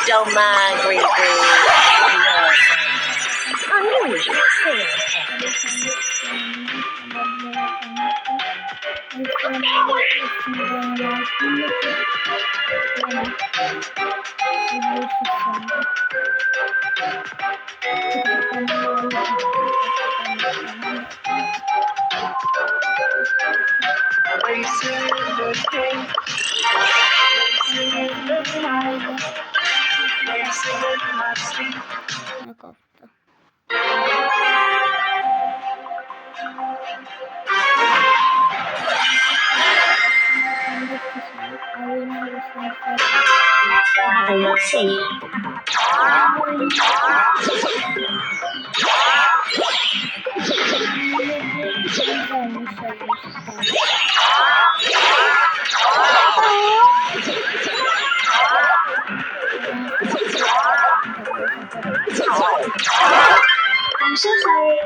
Don't mind Green Green. Unusual sales Let's see. I'm so sorry.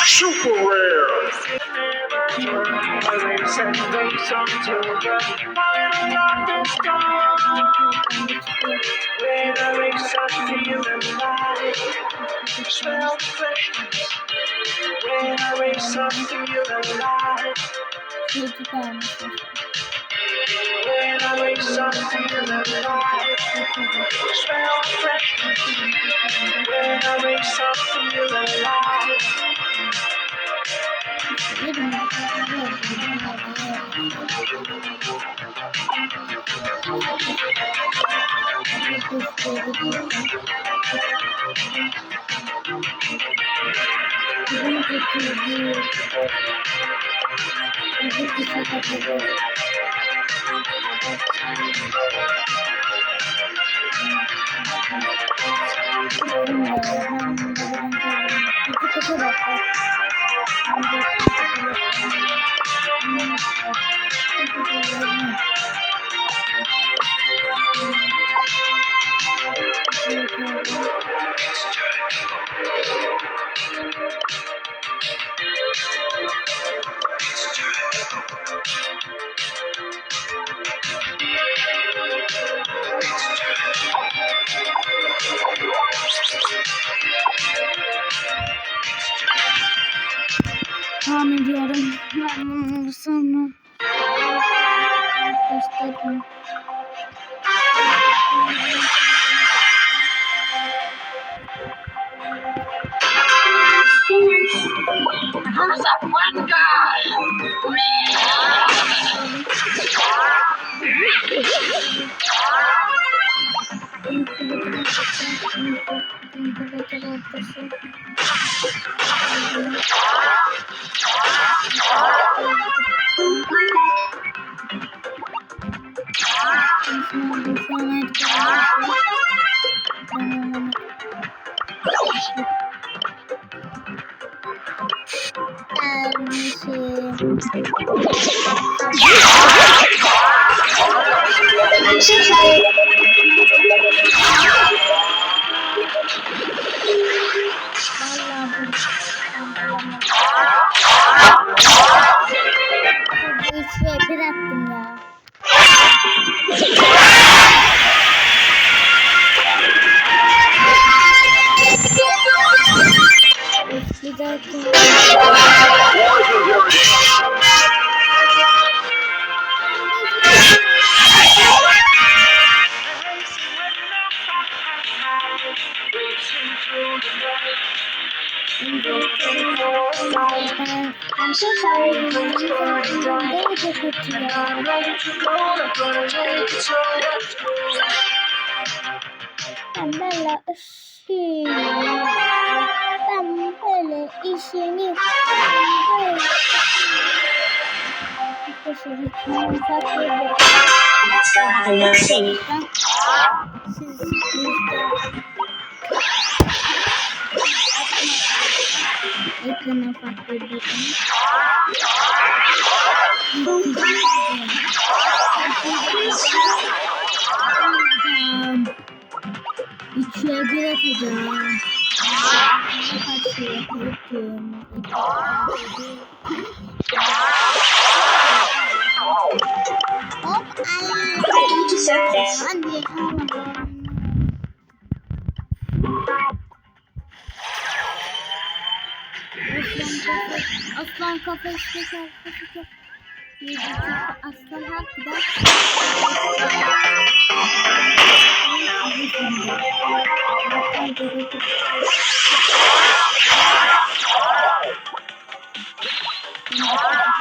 Super rare. Smell freshness when I race up, feel alive. When I race up, feel alive. Smell freshness when I race up, feel alive. Devam ediyorum. Ben bunu sonra göstereyim. Who's up one guy? I'm so sorry. Vallahi bu Bu 3'e 1 attım ya. Bir dakika. I'm so sorry. Beni de kötü ya. Ben böyle işini böyle Let's go have a look-see. Ekrana farklı bir üçe bir atacağım. Kaç şey yapıyorum. Hop ay. Ready to serve this. Hadi aslan kafeste şarkısı çok iyi. Aslan harbiden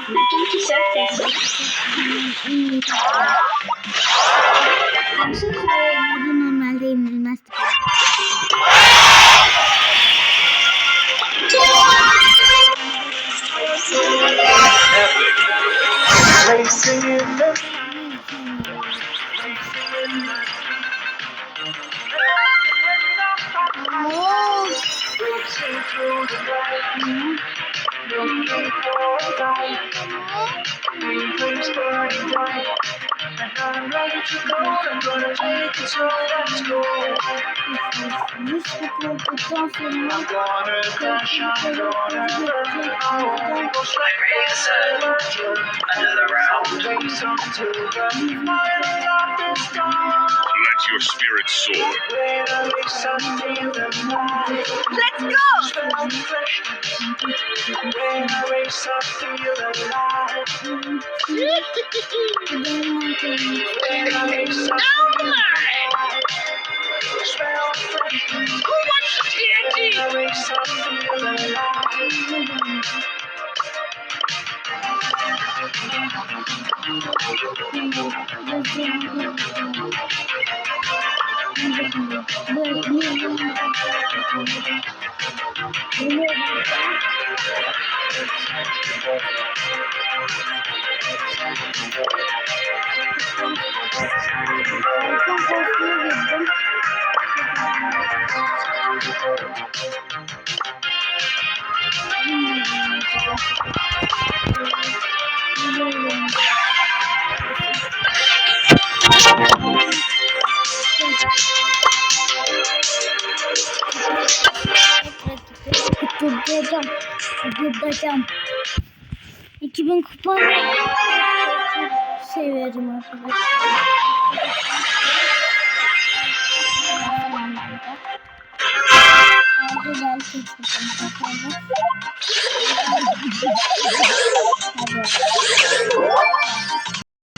Ready to serve this. I'm so sorry. bu normalde yenilmez. Racing in the Oo. racing through the night, looking for a guide. Dreams burning bright, and I'm ready to go. I'm gonna take it slow. Let's go. Müşkuttan sonra I'm gonna crash. I'm gonna burn. I will strike another round. Race up to the final of the storm. Let your spirit soar. When I race, I feel alive. Let's go. Smell fresh. When I race, I feel alive. When I race, I feel alive. Smell fresh. Who wants TNT? When I race, I feel alive. Kutlayacağım. 2000 kupa seviyorum arkadaşlar. Güzel seçtim.